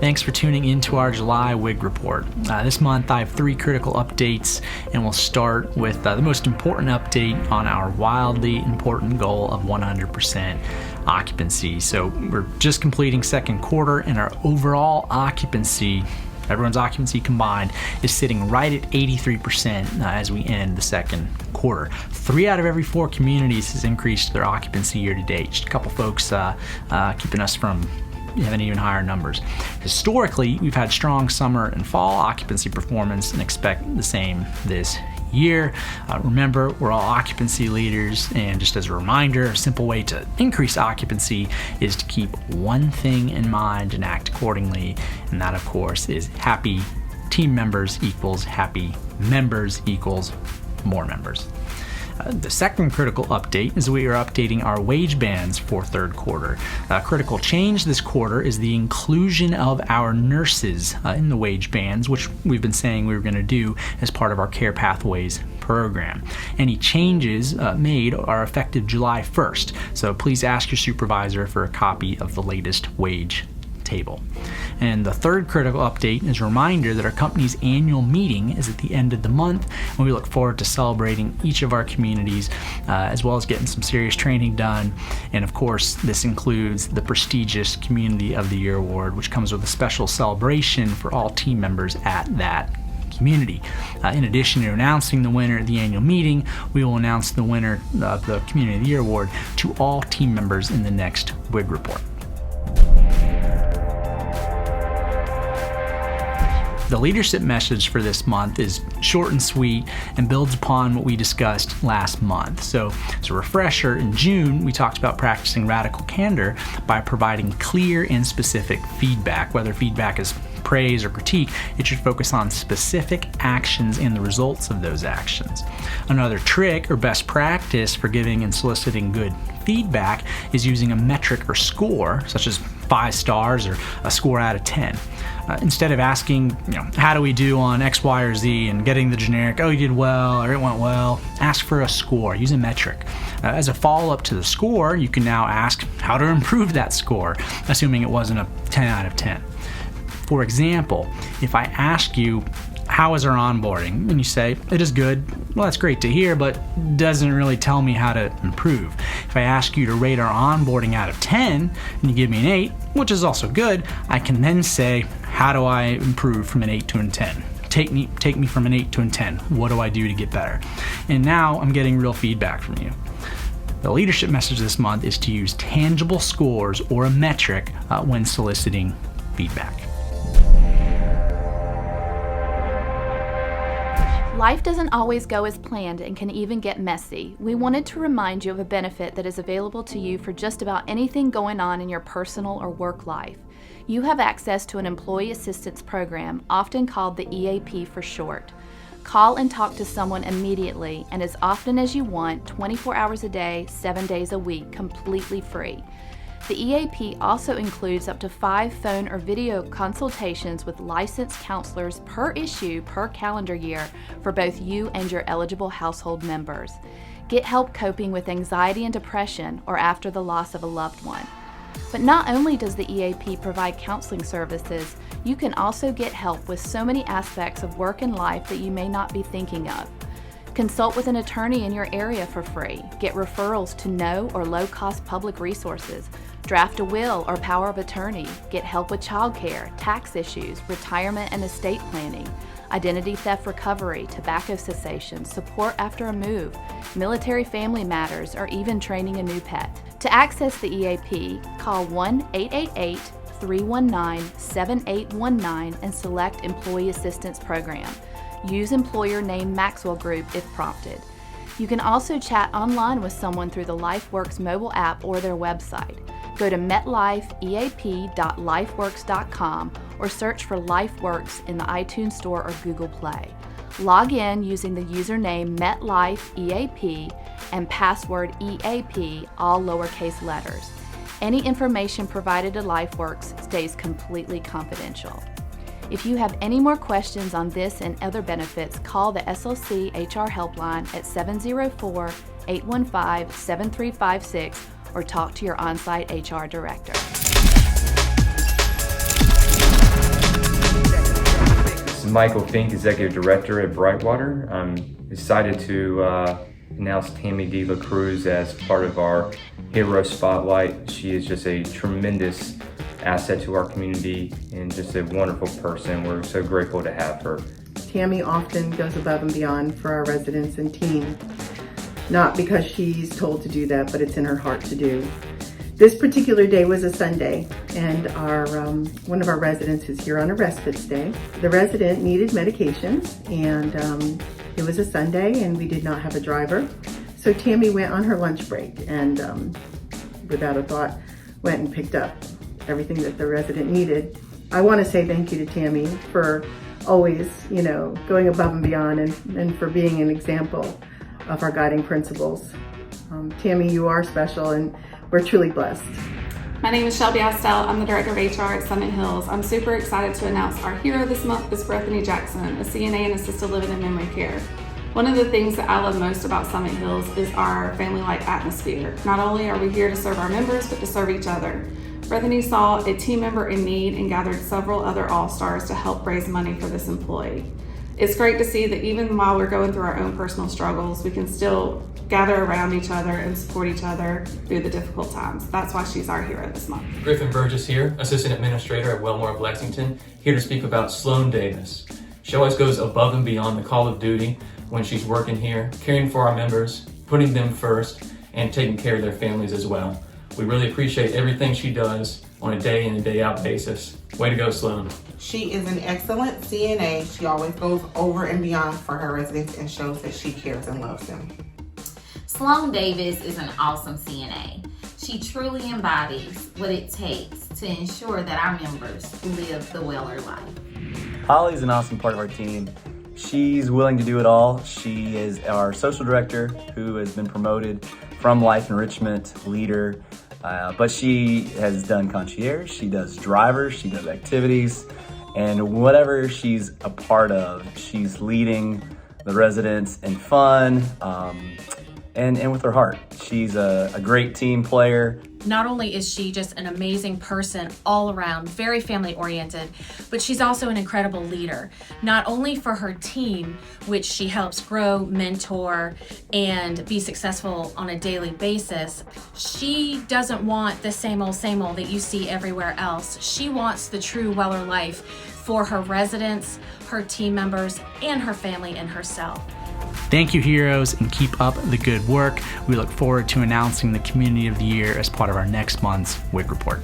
Thanks for tuning into our July WIG Report. This month I have 3 critical updates, and we'll start with the most important update on our wildly important goal of 100% occupancy. So we're just completing second quarter, and our overall occupancy, everyone's occupancy combined, is sitting right at 83% as we end the second quarter. 3 out of every 4 communities has increased their occupancy year to date. Just a couple folks keeping us from having even higher numbers. Historically, we've had strong summer and fall occupancy performance and expect the same this year. Remember, we're all occupancy leaders, and just as a reminder, a simple way to increase occupancy is to keep one thing in mind and act accordingly, and that of course is happy team members equals happy members equals more members. The second critical update is we are updating our wage bands for third quarter. A critical change this quarter is the inclusion of our nurses in the wage bands, which we've been saying we were going to do as part of our Care Pathways program. Any changes made are effective July 1st, so please ask your supervisor for a copy of the latest wage table. And the third critical update is a reminder that our company's annual meeting is at the end of the month, and we look forward to celebrating each of our communities as well as getting some serious training done. And of course, this includes the prestigious Community of the Year Award, which comes with a special celebration for all team members at that community. In addition to announcing the winner at the annual meeting, we will announce the winner of the Community of the Year Award to all team members in the next WIG report. The leadership message for this month is short and sweet and builds upon what we discussed last month. So as a refresher, in June, we talked about practicing radical candor by providing clear and specific feedback. Whether feedback is praise or critique, it should focus on specific actions and the results of those actions. Another trick or best practice for giving and soliciting good feedback is using a metric or score, such as 5 stars or a score out of 10. Instead of asking, how do we do on X, Y, or Z, and getting the generic, oh, you did well, or it went well, ask for a score. Use a metric. As a follow-up to the score, you can now ask how to improve that score, assuming it wasn't a 10 out of 10. For example, if I ask you, how is our onboarding? And you say, it is good. Well, that's great to hear, but doesn't really tell me how to improve. If I ask you to rate our onboarding out of 10, and you give me an 8, which is also good, I can then say, how do I improve from an 8 to a 10? Take me from an 8 to a 10. What do I do to get better? And now I'm getting real feedback from you. The leadership message this month is to use tangible scores or a metric when soliciting feedback. Life doesn't always go as planned and can even get messy. We wanted to remind you of a benefit that is available to you for just about anything going on in your personal or work life. You have access to an employee assistance program, often called the EAP for short. Call and talk to someone immediately and as often as you want, 24 hours a day, 7 days a week, completely free. The EAP also includes up to 5 phone or video consultations with licensed counselors per issue per calendar year for both you and your eligible household members. Get help coping with anxiety and depression or after the loss of a loved one. But not only does the EAP provide counseling services, you can also get help with so many aspects of work and life that you may not be thinking of. Consult with an attorney in your area for free. Get referrals to no or low-cost public resources. Draft a will or power of attorney. Get help with childcare, tax issues, retirement and estate planning, identity theft recovery, tobacco cessation, support after a move, military family matters, or even training a new pet. To access the EAP, call 1-888-319-7819 and select Employee Assistance Program. Use employer name Maxwell Group if prompted. You can also chat online with someone through the LifeWorks mobile app or their website. Go to metlifeeap.lifeworks.com or search for LifeWorks in the iTunes Store or Google Play. Log in using the username MetLifeEAP and password EAP, all lowercase letters. Any information provided to LifeWorks stays completely confidential. If you have any more questions on this and other benefits, call the SLC HR helpline at 704-815-7356 or talk to your on-site HR director. This is Michael Fink, Executive Director at Brightwater. I'm excited to announce Tammy De La Cruz as part of our Hero Spotlight. She is just a tremendous asset to our community and just a wonderful person. We're so grateful to have her. Tammy often goes above and beyond for our residents and team, not because she's told to do that, but it's in her heart to do. This particular day was a Sunday, and our one of our residents is here on a respite stay. The resident needed medications, and it was a Sunday, and we did not have a driver. So Tammy went on her lunch break, and without a thought, went and picked up everything that the resident needed. I want to say thank you to Tammy for always, going above and beyond, and for being an example of our guiding principles. Tammy, you are special, and we're truly blessed. My name is Shelby Astel. I'm the Director of HR at Summit Hills. I'm super excited to announce our hero this month is Bethany Jackson, a CNA in assisted living and memory care. One of the things that I love most about Summit Hills is our family-like atmosphere. Not only are we here to serve our members, but to serve each other. Bethany saw a team member in need and gathered several other all-stars to help raise money for this employee. It's great to see that even while we're going through our own personal struggles, we can still gather around each other and support each other through the difficult times. That's why she's our hero this month. Griffin Burgess here, Assistant Administrator at Wellmore of Lexington, here to speak about Sloan Davis. She always goes above and beyond the call of duty when she's working here, caring for our members, putting them first, and taking care of their families as well. We really appreciate everything she does on a day in and day out basis. Way to go, Sloan. She is an excellent CNA. She always goes over and beyond for her residents and shows that she cares and loves them. Sloan Davis is an awesome CNA. She truly embodies what it takes to ensure that our members live the Weller life. Holly's an awesome part of our team. She's willing to do it all. She is our social director who has been promoted from life enrichment leader, but she has done concierge, she does drivers, she does activities, and whatever she's a part of, she's leading the residents in fun, and with her heart. She's a great team player. Not only is she just an amazing person all around, very family oriented, but she's also an incredible leader, not only for her team, which she helps grow, mentor, and be successful on a daily basis. She doesn't want the same old that you see everywhere else. She wants the true Weller life for her residents, her team members, and her family and herself. Thank you, heroes, and keep up the good work. We look forward to announcing the Community of the Year as part of our next month's WIG Report.